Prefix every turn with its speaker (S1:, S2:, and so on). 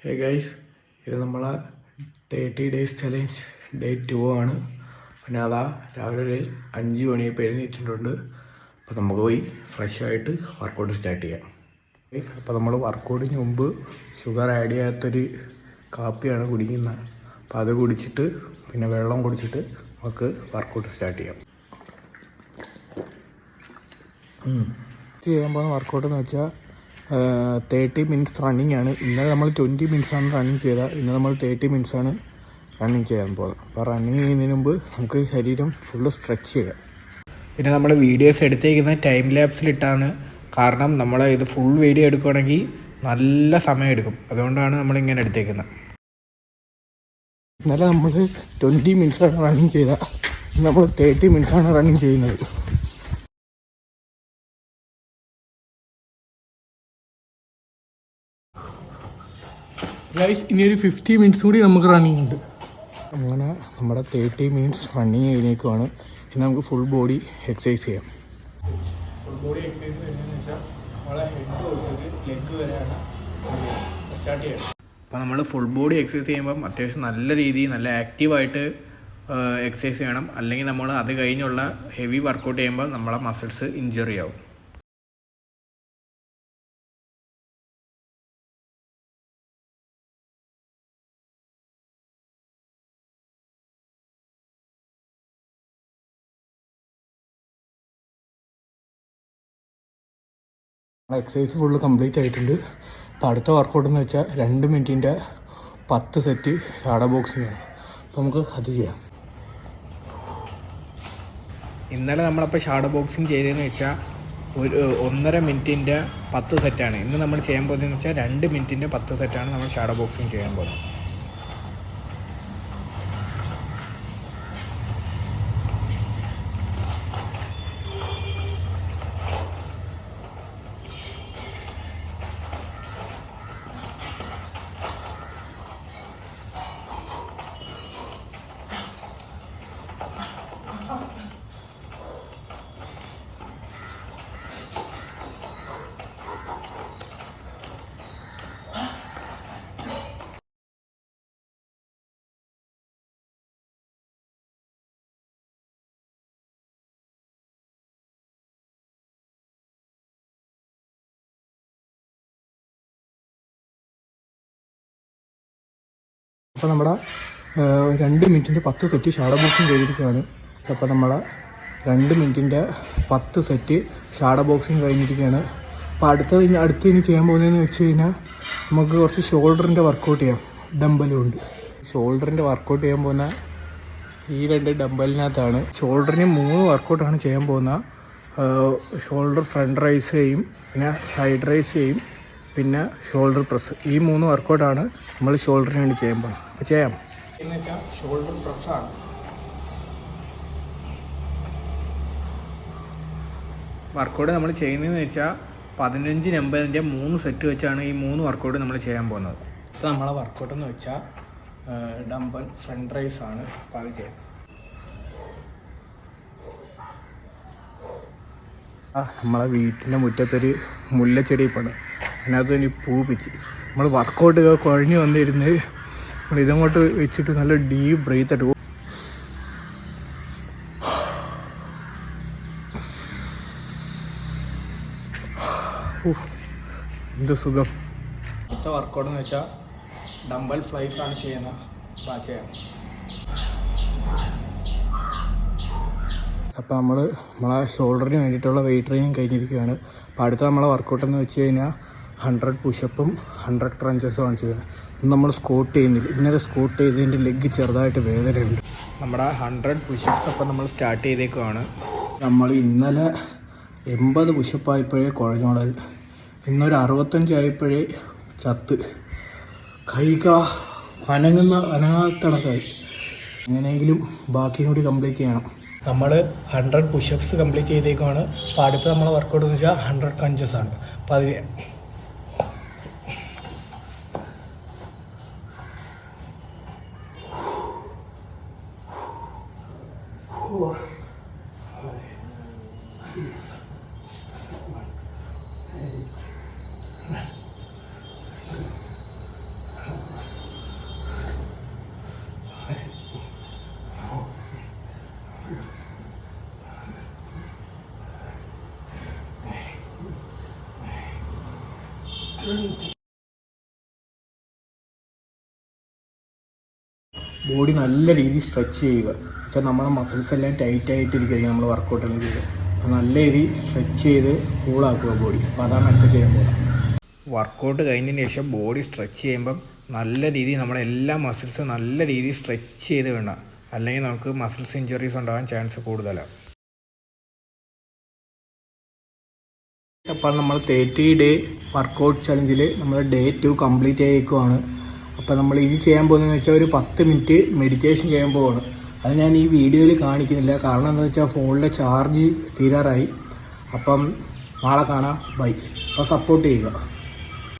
S1: Hey guys, ഇത് നമ്മളെ 30 days challenge day 2 ആണ്. പിന്നെ അതാ രാവിലെ ഒരു 5 മണിയായപ്പോൾ എഴുന്നേറ്റിട്ടുണ്ട്. അപ്പോൾ നമുക്ക് പോയി ഫ്രഷ് ആയിട്ട് വർക്കൗട്ട് സ്റ്റാർട്ട് ചെയ്യാം. അപ്പോൾ നമ്മൾ വർക്കൗട്ടിന് മുമ്പ് ഷുഗർ ആഡ് ചെയ്യാത്തൊരു കാപ്പിയാണ് കുടിക്കുന്നത്. അപ്പോൾ അത് കുടിച്ചിട്ട് പിന്നെ വെള്ളം കുടിച്ചിട്ട് നമുക്ക് വർക്കൗട്ട് സ്റ്റാർട്ട് ചെയ്യാം. ചെയ്യാൻ പോകുന്ന വർക്കൗട്ട് എന്ന് വെച്ചാൽ 30 മിനിറ്റ്സ് റണ്ണിങ് ആണ്. ഇന്നലെ നമ്മൾ 20 മിനിറ്റ്സാണ് റണ്ണിങ് ചെയ്തത്. ഇന്ന് നമ്മൾ 30 മിനിറ്റ്സാണ് റണ്ണിങ് ചെയ്യാൻ പോകുന്നത്. അപ്പോൾ റണ്ണിങ് ചെയ്യുന്നതിന് മുമ്പ് നമുക്ക് ശരീരം ഫുള്ള് സ്ട്രെച്ച് ചെയ്യാം. പിന്നെ നമ്മൾ വീഡിയോസ് എടുത്തേക്കുന്ന ടൈം ലാപ്സിലിട്ടാണ്. കാരണം നമ്മൾ ഇത് ഫുൾ വീഡിയോ എടുക്കുകയാണെങ്കിൽ നല്ല സമയം എടുക്കും. അതുകൊണ്ടാണ് നമ്മളിങ്ങനെ എടുത്തേക്കുന്നത്. ഇന്നലെ നമ്മൾ 20 മിനിറ്റ്സാണ് റണ്ണിങ് ചെയ്തത്. ഇന്ന് നമ്മൾ 30 മിനിറ്റ്സാണ് റണ്ണിങ് ചെയ്യുന്നത്. ഗൈസ്, ഇനിയൊരു 50 മിനിറ്റ്സ് കൂടി നമുക്ക് റണ്ണിങ് ഉണ്ട്. അങ്ങനെ നമ്മുടെ 30 മിനിറ്റ്സ് റണ്ണിങ് കഴിഞ്ഞേക്കുവാണ്. ഇനി നമുക്ക് ഫുൾ ബോഡി എക്സസൈസ് ചെയ്യാം. ഫുൾ ബോഡി എക്സസൈസ് ചെയ്യുന്നതെന്ന് വെച്ചാൽ നമ്മളെ ഹെഡ് തൊട്ട് ലെഗ് വരെയാണ് സ്റ്റാർട്ട് ചെയ്യാം. അപ്പോൾ നമ്മൾ ഫുൾ ബോഡി എക്സസൈസ് ചെയ്യുമ്പം അത്യാവശ്യം നല്ല രീതിയിൽ നല്ല ആക്റ്റീവായിട്ട് എക്സസൈസ് ചെയ്യണം. അല്ലെങ്കിൽ നമ്മൾ അത് കഴിഞ്ഞുള്ള ഹെവി വർക്കൗട്ട് ചെയ്യുമ്പോൾ നമ്മളെ മസിൽസ് ഇഞ്ചറി ആവും. എക്സസൈസ് ഫുള്ള് കംപ്ലീറ്റ് ആയിട്ടുണ്ട്. അപ്പോൾ അടുത്ത വർക്കൗട്ട് എന്ന് വെച്ചാൽ 2 മിനിറ്റിൻ്റെ 10 സെറ്റ് ഷാഡോ ബോക്സിംഗ് ആണ്. അപ്പോൾ നമുക്ക് അത് ചെയ്യാം. ഇന്നലെ നമ്മളപ്പോൾ ഷാഡോ ബോക്സിങ് ചെയ്തതെന്ന് വെച്ചാൽ ഒരു 1.5 മിനിറ്റിൻ്റെ 10 സെറ്റാണ്. ഇന്ന് നമ്മൾ ചെയ്യാൻ പോകുന്നതെന്ന് വെച്ചാൽ 2 മിനിറ്റിൻ്റെ 10 സെറ്റാണ് നമ്മൾ ഷാഡോ ബോക്സിങ് ചെയ്യാൻ പോകുന്നത്. അപ്പോൾ നമ്മുടെ 2 മിനിറ്റിൻ്റെ 10 സെറ്റ് ഷാഡോ ബോക്സിങ് ചെയ്തിരിക്കുകയാണ്. അപ്പോൾ നമ്മളെ 2 മിനിറ്റിൻ്റെ 10 സെറ്റ് ഷാഡോ ബോക്സിങ് കഴിഞ്ഞിരിക്കുകയാണ്. അപ്പോൾ അടുത്ത് ഇനി ചെയ്യാൻ പോകുന്നതെന്ന് വെച്ച് കഴിഞ്ഞാൽ നമുക്ക് കുറച്ച് ഷോൾഡറിൻ്റെ വർക്കൗട്ട് ചെയ്യാം. ഡംബലും ഉണ്ട്. ഷോൾഡറിൻ്റെ വർക്കൗട്ട് ചെയ്യാൻ പോകുന്ന ഈ 2 ഡംബലിനകത്താണ്. ഷോൾഡറിന് 3 വർക്കൗട്ടാണ് ചെയ്യാൻ പോകുന്നത്. ഷോൾഡർ ഫ്രണ്ട് റൈസ് ചെയ്യും, പിന്നെ സൈഡ് റൈസ് ചെയ്യും, പിന്നെ ഷോൾഡർ പ്രസ്. ഈ 3 വർക്കൗട്ടാണ് നമ്മൾ ഷോൾഡറിന് വേണ്ടി ചെയ്യാൻ പോകുന്നത്. അപ്പോൾ ചെയ്യാം. എന്ന് വെച്ചാൽ ഷോൾഡർ പ്രസ്സാണ്. വർക്കൗട്ട് നമ്മൾ ചെയ്യുന്നതെന്ന് വെച്ചാൽ 15 നമ്പറിൻ്റെ 3 സെറ്റ് വെച്ചാണ് ഈ 3 വർക്കൗട്ട് നമ്മൾ ചെയ്യാൻ പോകുന്നത്. അപ്പോൾ നമ്മളെ വർക്കൗട്ട് എന്ന് വെച്ചാൽ ഡംബൽ ഫ്രണ്ട് റൈസ് ആണ്. അപ്പോൾ അത് ചെയ്യാം. നമ്മളെ വീട്ടിൻ്റെ മുറ്റത്തൊരു മുല്ലച്ചെടി ഇപ്പോൾ അതിനകത്ത് ഇനി പൂ പിച്ച് നമ്മൾ വർക്കൗട്ട് കുഴഞ്ഞു വന്നിരുന്ന് നമ്മൾ ഇതങ്ങോട്ട് വെച്ചിട്ട് നല്ല ഡീപ്പ് ബ്രീത്ത് ആയിട്ട് പോകും. എന്ത് സുഖം. അടുത്ത വർക്കൗട്ട് എന്ന് വെച്ചാൽ ഡംബൽ ഫ്ലൈസ് ആണ് ചെയ്യുന്നത്. ചെയ്യാം. അപ്പോൾ നമ്മളെ ഷോൾഡറിന് വേണ്ടിയിട്ടുള്ള വെയിറ്റ് ട്രെയിനിങ് കഴിഞ്ഞിരിക്കുകയാണ്. അപ്പോൾ അടുത്ത നമ്മളെ വർക്കൗട്ട് എന്ന് വെച്ച് കഴിഞ്ഞാൽ 100 പുഷപ്പും 100 ക്രഞ്ചസും ആണ് ചെയ്യുന്നത്. ഇന്ന് നമ്മൾ സ്ക്വാട്ട് ചെയ്യുന്നില്ല. ഇന്നലെ സ്ക്വാട്ട് ചെയ്തതിൻ്റെ ലെഗ് ചെറുതായിട്ട് വേദനയുണ്ട്. നമ്മുടെ 100 പുഷപ്സ് അപ്പം നമ്മൾ സ്റ്റാർട്ട് ചെയ്തേക്കുവാണ്. നമ്മൾ ഇന്നലെ 80 പുഷപ്പായപ്പോഴേ കുഴഞ്ഞോളൽ. ഇന്നൊരു 65 ആയപ്പോഴേ ചത്ത്. അനങ്ങാത്തണക്കായി. എങ്ങനെയെങ്കിലും ബാക്കിയും കൂടി കംപ്ലീറ്റ് ചെയ്യണം. നമ്മൾ 100 പുഷപ്സ് കംപ്ലീറ്റ് ചെയ്തേക്കുവാണ്. അപ്പോൾ അടുത്ത നമ്മളെ വർക്കൗട്ട് എന്ന് വെച്ചാൽ 100 ക്രഞ്ചസ് ആണ്. അപ്പോൾ അത് ചെയ്യാം. ബോഡി നല്ല രീതിയിൽ സ്ട്രെച്ച് ചെയ്യുക. വെച്ചാൽ നമ്മളെ മസിൽസ് എല്ലാം ടൈറ്റ് ആയിട്ടിരിക്കുകയായിരിക്കും നമ്മൾ വർക്കൗട്ടെല്ലാം ചെയ്ത്. അപ്പോൾ നല്ല രീതിയിൽ സ്ട്രെച്ച് ചെയ്ത് കൂളാക്കുക ബോഡി. അപ്പോൾ അതാണ് അടുത്ത് ചെയ്യാൻ പോകുന്നത്. വർക്കൗട്ട് കഴിഞ്ഞതിന് ശേഷം ബോഡി സ്ട്രെച്ച് ചെയ്യുമ്പം നല്ല രീതിയിൽ നമ്മുടെ എല്ലാ മസിൽസും നല്ല രീതിയിൽ സ്ട്രെച്ച് ചെയ്ത് വേണം, അല്ലെങ്കിൽ നമുക്ക് മസിൽസ് ഇഞ്ചുറീസ് ഉണ്ടാകാൻ ചാൻസ് കൂടുതലാണ്. അപ്പോൾ നമ്മൾ 30 ഡേ വർക്കൗട്ട് ചലഞ്ചിൽ നമ്മൾ ഡേ 2 കംപ്ലീറ്റ് ആയേക്കുവാണ്. അപ്പോൾ നമ്മൾ ഇനി ചെയ്യാൻ പോകുന്നതെന്ന് വെച്ചാൽ ഒരു 10 മിനിറ്റ് മെഡിറ്റേഷൻ ചെയ്യാൻ പോവാണ്. അത് ഞാൻ ഈ വീഡിയോയിൽ കാണിക്കുന്നില്ല, കാരണം എന്താണെന്ന് വെച്ചാൽ ഫോണിലെ ചാർജ് തീരാറായി. അപ്പം നാളെ കാണാം. ബൈ. അപ്പോൾ സപ്പോർട്ട് ചെയ്യുക.